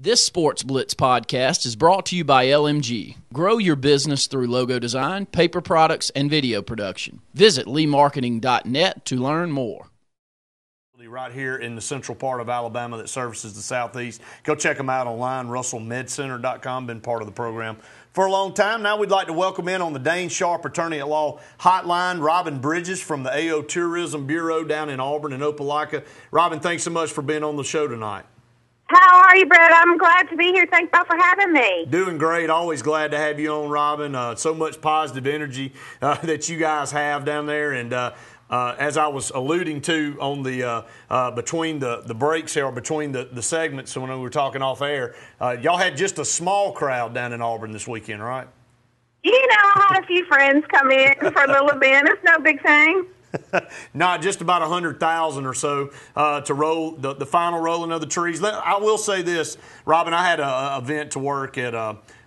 This Sportz Blitz podcast is brought to you by LMG. Grow your business through logo design, paper products, and video production. Visit leemarketing.net to learn more. Right here in the central part of Alabama that services the Southeast. Go check them out online, russellmedcenter.com. Been part of the program for a long time. Now we'd like to welcome in on the Dane Sharp Attorney at Law hotline, Robyn Bridges from the AOTourism Bureau down in Auburn and Opelika. Robyn, thanks so much for being on the show tonight. How are you, Brett? I'm glad to be here. Thanks for having me. Doing great. Always glad to have you on, Robyn. So much positive energy that you guys have down there. And as I was alluding to on the between the breaks here, or between the segments when we were talking off air, y'all had just a small crowd down in Auburn this weekend, right? You know, I had a few friends come in for a little event. It's no big thing. Not just about 100,000 or so to roll the final rolling of the trees. I will say this, Robyn, I had an event to work at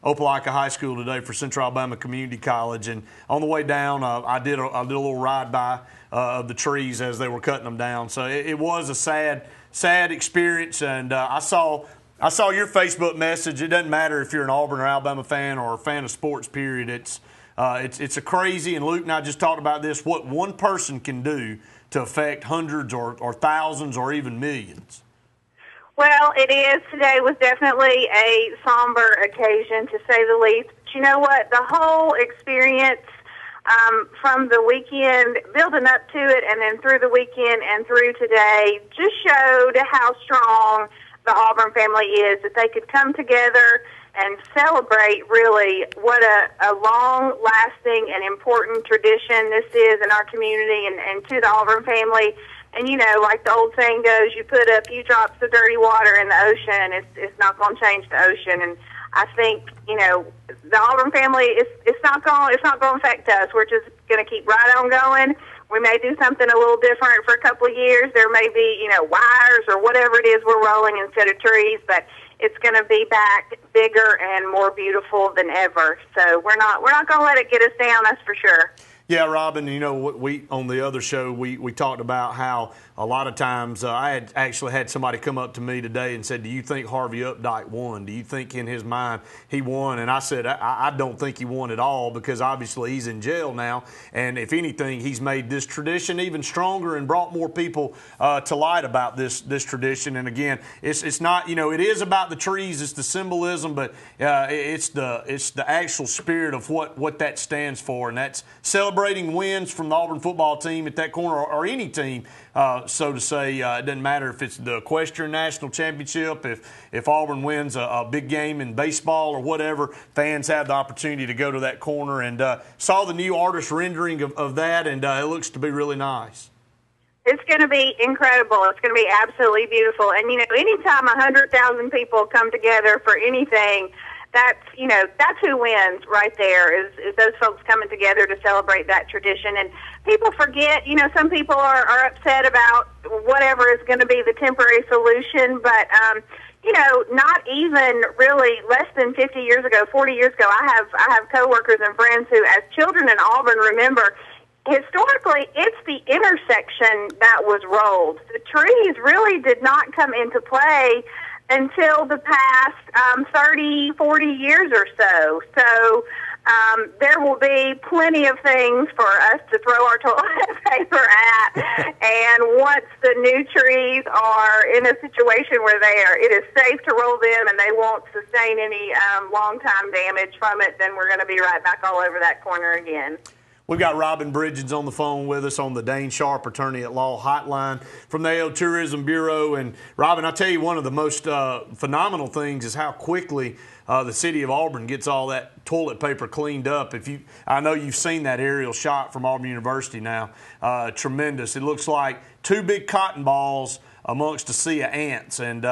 Opelika High School today for Central Alabama Community College, and on the way down, I did a little ride by of the trees as they were cutting them down. So it was a sad experience, and I saw your Facebook message. It doesn't matter if you're an Auburn or Alabama fan or a fan of sports, period. It's a crazy, and Luke and I just talked about this, what one person can do to affect hundreds or thousands or even millions. Well, it is. Today was definitely a somber occasion, to say the least. But you know what? The whole experience from the weekend, building up to it, and then through the weekend and through today, just showed how strong the Auburn family is, that they could come together and celebrate really what a long-lasting and important tradition this is in our community and to the Auburn family. And, you know, like the old saying goes, you put a few drops of dirty water in the ocean, it's not going to change the ocean. And I think, you know, the Auburn family, it's not going to affect us. We're just going to keep right on going. We may do something a little different for a couple of years. There may be, you know, wires or whatever it is we're rolling instead of trees, but it's going to be back bigger and more beautiful than ever. So we're not going to let it get us down, that's for sure. Yeah, Robyn, you know, we on the other show, we talked about how a lot of times I had actually had somebody come up to me today and said, do you think Harvey Updike won? Do you think in his mind he won? And I said, I don't think he won at all, because obviously he's in jail now. And if anything, he's made this tradition even stronger and brought more people to light about this tradition. And again, it's not, you know, it is about the trees, it's the symbolism, but it's the actual spirit of what that stands for. And that's celebrating wins from the Auburn football team at that corner, or any team, so to say. It doesn't matter if it's the Equestrian National Championship, if Auburn wins a big game in baseball or whatever, fans have the opportunity to go to that corner. And saw the new artist rendering of that, and it looks to be really nice. It's going to be incredible. It's going to be absolutely beautiful. And, you know, anytime 100,000 people come together for anything, that's who wins right there, is those folks coming together to celebrate that tradition. And people forget, you know, some people are upset about whatever is going to be the temporary solution, but, you know, not even really less than 50 years ago, 40 years ago, I have coworkers and friends who, as children in Auburn, remember, historically, it's the intersection that was rolled. The trees really did not come into play until the past 30, 40 years or so. So there will be plenty of things for us to throw our toilet paper at. And once the new trees are in a situation where it is safe to roll them and they won't sustain any long-time damage from it, then we're going to be right back all over that corner again. We've got Robyn Bridges on the phone with us on the Dane Sharp Attorney at Law hotline from the AOTourism Bureau. And, Robyn, I'll tell you, one of the most phenomenal things is how quickly the city of Auburn gets all that toilet paper cleaned up. I know you've seen that aerial shot from Auburn University now. Tremendous. It looks like two big cotton balls amongst a sea of ants, and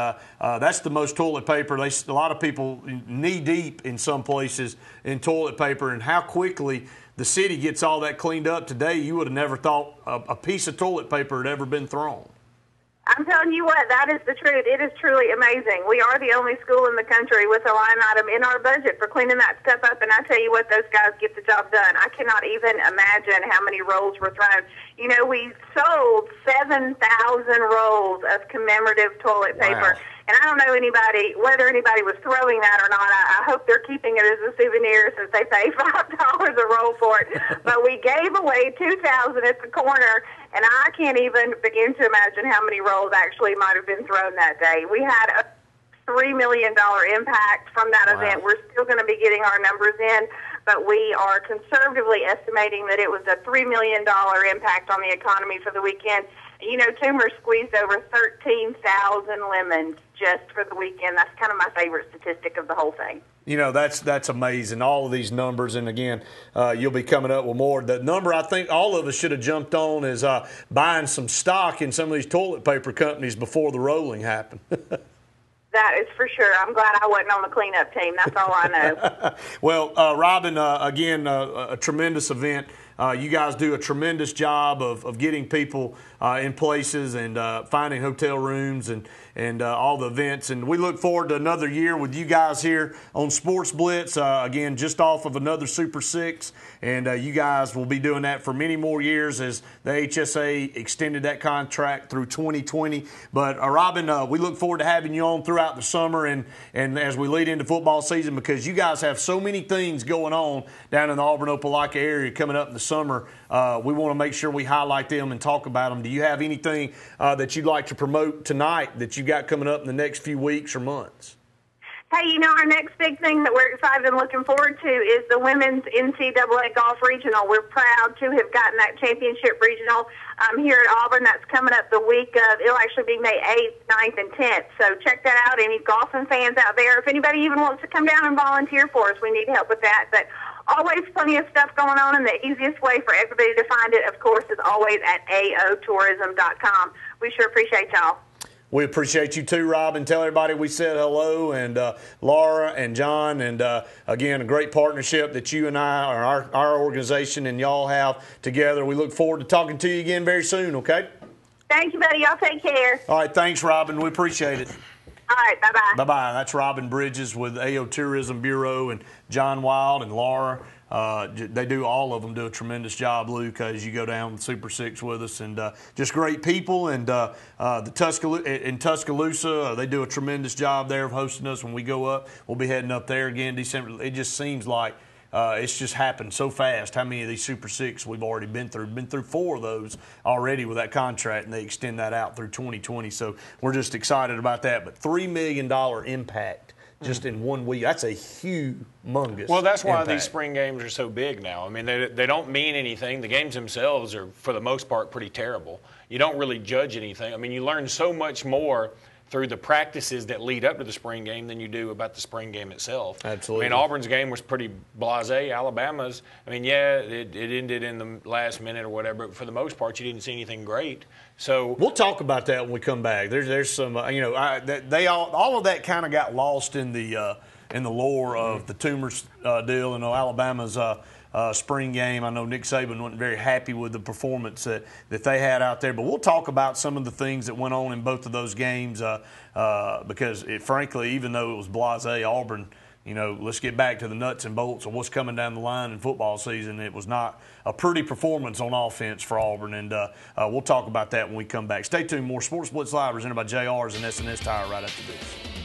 that's the most toilet paper. A lot of people knee-deep in some places in toilet paper, and how quickly the city gets all that cleaned up today. You would have never thought a piece of toilet paper had ever been thrown. I'm telling you what, that is the truth. It is truly amazing. We are the only school in the country with a line item in our budget for cleaning that stuff up, and I tell you what, those guys get the job done. I cannot even imagine how many rolls were thrown. You know, we sold 7,000 rolls of commemorative toilet paper. Wow. And I don't know whether anybody was throwing that or not. I hope they're keeping it as a souvenir since they pay $5 a roll for it. But we gave away 2,000 at the corner, and I can't even begin to imagine how many rolls actually might have been thrown that day. We had a $3 million impact from that event. We're still going to be getting our numbers in, but we are conservatively estimating that it was a $3 million impact on the economy for the weekend. You know, Toomer squeezed over 13,000 lemons just for the weekend. That's kind of my favorite statistic of the whole thing. You know, that's amazing, all of these numbers. And, again, you'll be coming up with more. The number I think all of us should have jumped on is buying some stock in some of these toilet paper companies before the rolling happened. That is for sure. I'm glad I wasn't on the cleanup team. That's all I know. Well, Robyn, again, a tremendous event. You guys do a tremendous job of getting people in places and finding hotel rooms and all the events. And we look forward to another year with you guys here on Sportz Blitz, again, just off of another Super 6. And you guys will be doing that for many more years as the HSA extended that contract through 2020. But, Robyn, we look forward to having you on throughout the summer and as we lead into football season, because you guys have so many things going on down in the Auburn Opelika area coming up in the summer. We want to make sure we highlight them and talk about them. Do you have anything that you'd like to promote tonight that you got coming up in the next few weeks or months? Hey, you know, our next big thing that we're excited and looking forward to is the Women's NCAA Golf Regional. We're proud to have gotten that championship regional here at Auburn. That's coming up the week of, it'll actually be May 8th, 9th, and 10th. So check that out. Any golfing fans out there, if anybody even wants to come down and volunteer for us, we need help with that. But always plenty of stuff going on, and the easiest way for everybody to find it, of course, is always at AOTourism.com. We sure appreciate y'all. We appreciate you too, Robyn. Tell everybody we said hello, and Laura and John, and again, a great partnership that you and I, or our organization, and y'all have together. We look forward to talking to you again very soon, okay? Thank you, buddy. Y'all take care. All right, thanks, Robyn. We appreciate it. All right, bye-bye. Bye-bye. That's Robyn Bridges with AOTourism Bureau, and John Wild and Laura. They do, all of them do a tremendous job, Luke, as you go down the Super 6 with us. And just great people. And in Tuscaloosa, they do a tremendous job there of hosting us when we go up. We'll be heading up there again December. It just seems like it's just happened so fast how many of these Super 6 we've already been through. Been through 4 of those already with that contract, and they extend that out through 2020. So we're just excited about that. But $3 million impact just in 1 week. That's a humongous Well, that's why impact. these spring games are so big now. I mean, they don't mean anything. The games themselves are, for the most part, pretty terrible. You don't really judge anything. I mean, you learn so much more through the practices that lead up to the spring game than you do about the spring game itself. Absolutely. I mean, Auburn's game was pretty blasé. Alabama's, I mean, yeah, it ended in the last minute or whatever, but for the most part, you didn't see anything great. So we'll talk about that when we come back. There's some, they all of that kind of got lost in the lore of the Toomer's deal and Alabama's spring game. I know Nick Saban wasn't very happy with the performance that they had out there, but we'll talk about some of the things that went on in both of those games because, frankly, even though it was blasé, Auburn, let's get back to the nuts and bolts of what's coming down the line in football season. It was not a pretty performance on offense for Auburn, and we'll talk about that when we come back. Stay tuned. More Sportz Blitz Live presented by JR's and S&S Tire right after this.